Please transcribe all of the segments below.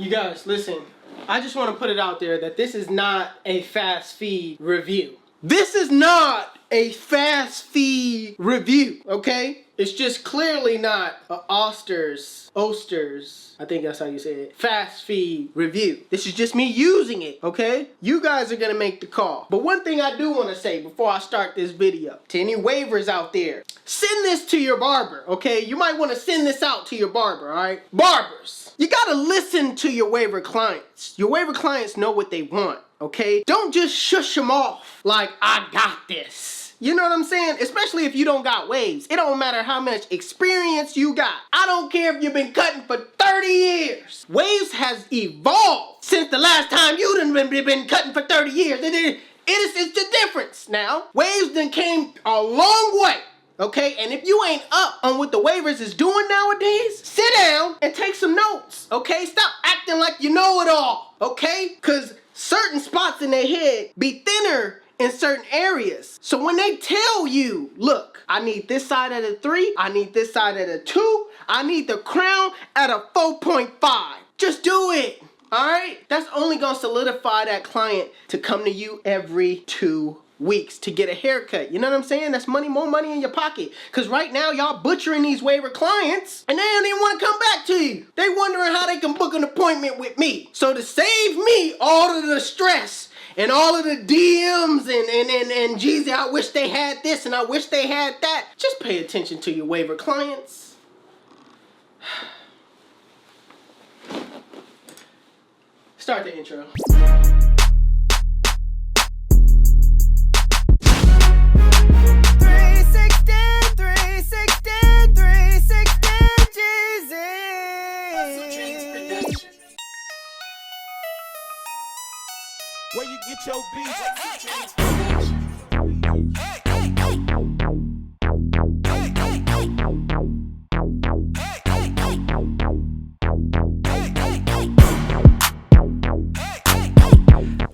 You guys, listen. I just want to put it out there that this is not a fast feed review. This is not a fast feed review, okay? It's just clearly not a Oster's, I think that's how you say it, fast feed review. This is just me using it, okay? You guys are gonna make the call. But one thing I do want to say before I start this video, to any waivers out there, send this to your barber, okay? You might want to send this out to your barber, all right? Barbers, you gotta listen to your waiver clients. Your waiver clients know what they want, okay? Don't just shush them off like, I got this. You know what I'm saying? Especially if you don't got waves. It don't matter how much experience you got. I don't care if you've been cutting for 30 years. Waves has evolved since the last time you done been cutting for 30 years. It's the difference now. Waves done came a long way. Okay, and if you ain't up on what the waivers is doing nowadays, sit down and take some notes, okay? Stop acting like you know it all, okay? Because certain spots in their head be thinner in certain areas. So when they tell you, look, I need this side at a 3, I need this side at a 2, I need the crown at a 4.5, just do it, all right? That's only gonna solidify that client to come to you every 2 weeks to get a haircut. You know what I'm saying? That's money, more money in your pocket. Because right now, y'all butchering these waiver clients and they don't even want to come back to you. They wondering how they can book an appointment with me. So to save me all of the stress and all of the DMs and geez, I wish they had this and I wish they had that, just pay attention to your waiver clients. Start the intro. Where you get your beats?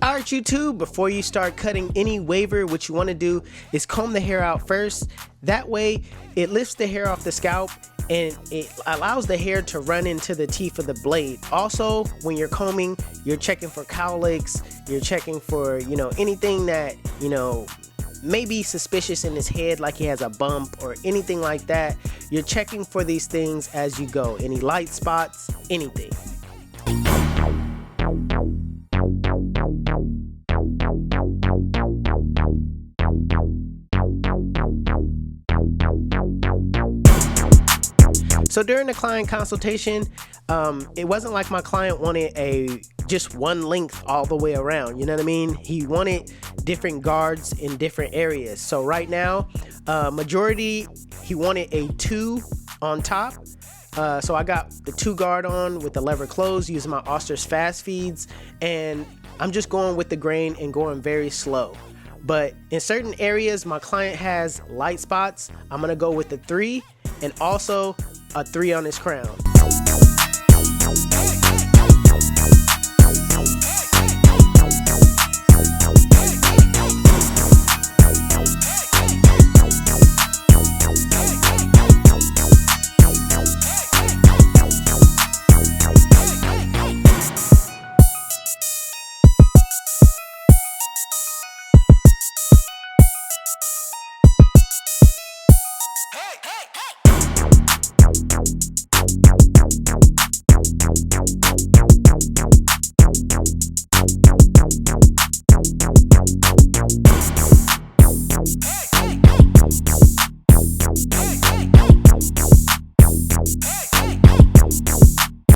Alright YouTube, before you start cutting any waiver, what you want to do is comb the hair out first. That way it lifts the hair off the scalp and it allows the hair to run into the teeth of the blade. Also, when you're combing, you're checking for cowlicks, you're checking for, you know, anything that, you know, may be suspicious in his head, like he has a bump or anything like that. You're checking for these things as you go. Any light spots, anything. So during the client consultation, it wasn't like my client wanted just one length all the way around. You know what I mean? He wanted different guards in different areas. So right now, majority, he wanted a 2 on top. So I got the 2 guard on with the lever closed using my Oster's fast feeds. And I'm just going with the grain and going very slow. But in certain areas, my client has light spots. I'm gonna go with the 3 and also a 3 on his crown.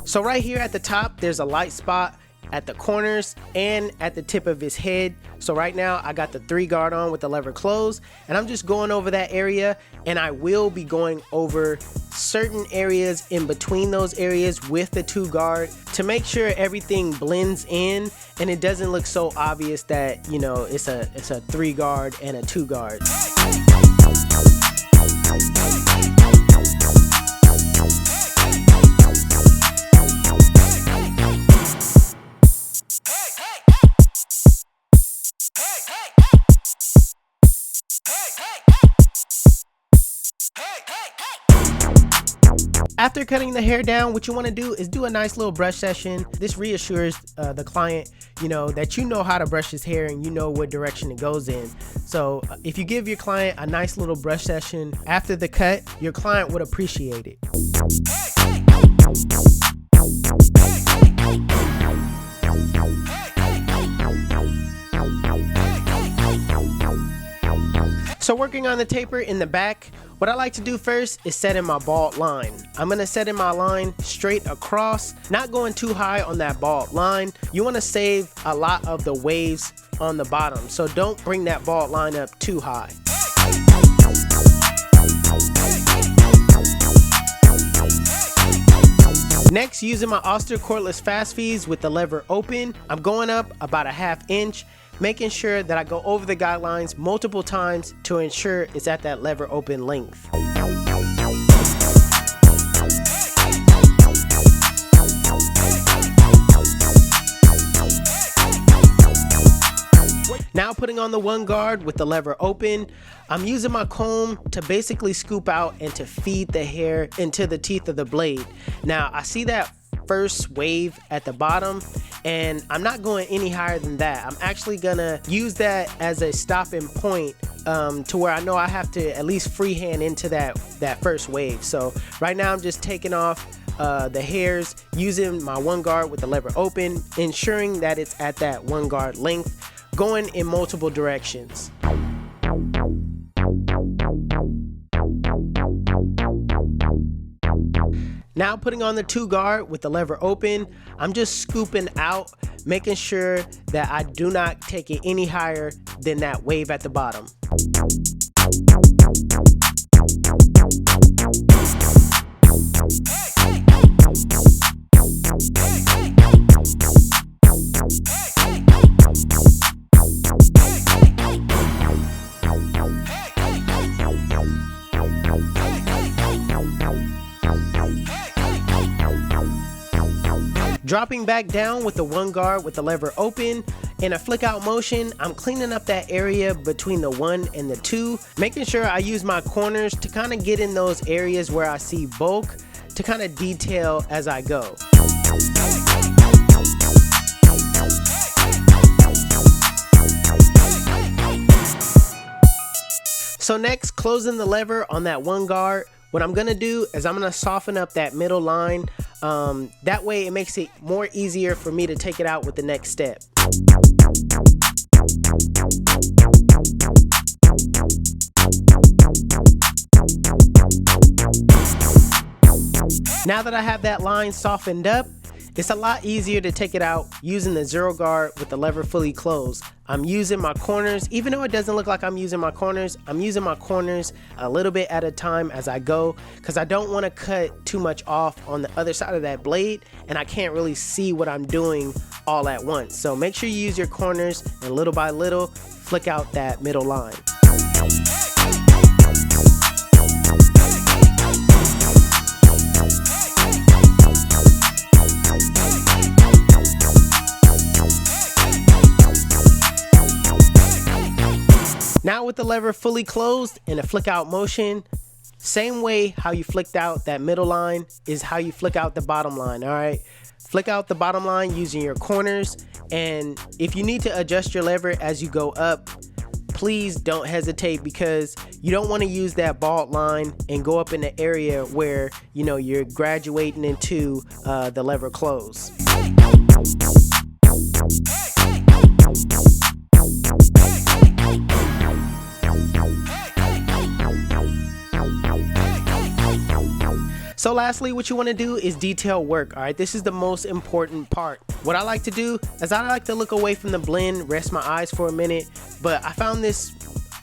So right here at the top, there's a light spot at the corners and at the tip of his head. So right now I got the 3 guard on with the lever closed and I'm just going over that area, and I will be going over certain areas in between those areas with the 2 guard to make sure everything blends in and it doesn't look so obvious that, you know, it's a 3 guard and a 2 guard. After cutting the hair down, what you want to do is do a nice little brush session. This reassures the client, that you know how to brush his hair and you know what direction it goes in. So if you give your client a nice little brush session after the cut, your client would appreciate it. So working on the taper in the back, what I like to do first is set in my bald line. I'm gonna set in my line straight across, not going too high on that bald line. You wanna save a lot of the waves on the bottom, so don't bring that bald line up too high. Next, using my Oster cordless fast feeds with the lever open, I'm going up about a ½ inch, making sure that I go over the guidelines multiple times to ensure it's at that lever open length. Now putting on the one guard with the lever open, I'm using my comb to basically scoop out and to feed the hair into the teeth of the blade. Now I see that first wave at the bottom and I'm not going any higher than that. I'm actually gonna use that as a stopping point to where I know I have to at least freehand into that first wave. So right now I'm just taking off the hairs using my one guard with the lever open, ensuring that it's at that one guard length, going in multiple directions. Now putting on the two guard with the lever open, I'm just scooping out, making sure that I do not take it any higher than that wave at the bottom. Dropping back down with the one guard with the lever open. In a flick out motion, I'm cleaning up that area between the 1 and the 2, making sure I use my corners to kind of get in those areas where I see bulk to kind of detail as I go. So next, closing the lever on that one guard, what I'm gonna do is I'm gonna soften up that middle line. That way it makes it more easier for me to take it out with the next step. Now that I have that line softened up, it's a lot easier to take it out using the zero guard with the lever fully closed. I'm using my corners, even though it doesn't look like I'm using my corners, I'm using my corners a little bit at a time as I go, because I don't want to cut too much off on the other side of that blade and I can't really see what I'm doing all at once. So make sure you use your corners and little by little flick out that middle line. Now with the lever fully closed in a flick out motion, same way how you flicked out that middle line is how you flick out the bottom line, all right? Flick out the bottom line using your corners, and if you need to adjust your lever as you go up, please don't hesitate, because you don't want to use that bald line and go up in the area where you're graduating into the lever close. So lastly, what you want to do is detail work. All right, this is the most important part. What I like to do is I like to look away from the blend, rest my eyes for a minute, but I found this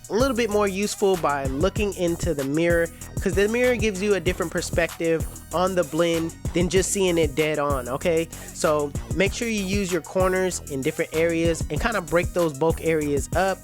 a little bit more useful by looking into the mirror, because the mirror gives you a different perspective on the blend than just seeing it dead on. Okay, so make sure you use your corners in different areas and kind of break those bulk areas up.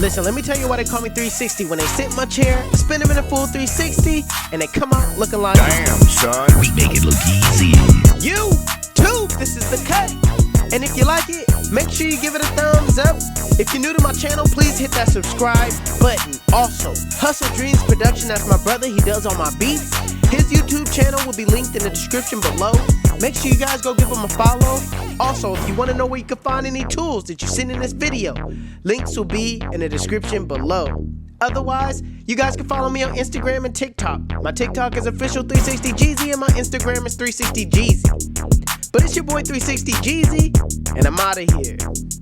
Listen, let me tell you why they call me 360. When they sit in my chair, spin them in a full 360, and they come out looking like, damn, son, we make it look easy. You too, this is the cut. And if you like it, make sure you give it a thumbs up. If you're new to my channel, please hit that subscribe button. Also, HustleDreamProduction, that's my brother, he does all my beats. His YouTube channel will be linked in the description below. Make sure you guys go give him a follow. Also, if you want to know where you can find any tools that you seen in this video, links will be in the description below. Otherwise, you guys can follow me on Instagram and TikTok. My TikTok is official360Jeezy and my Instagram is 360Jeezy. But it's your boy 360Jeezy, and I'm out of here.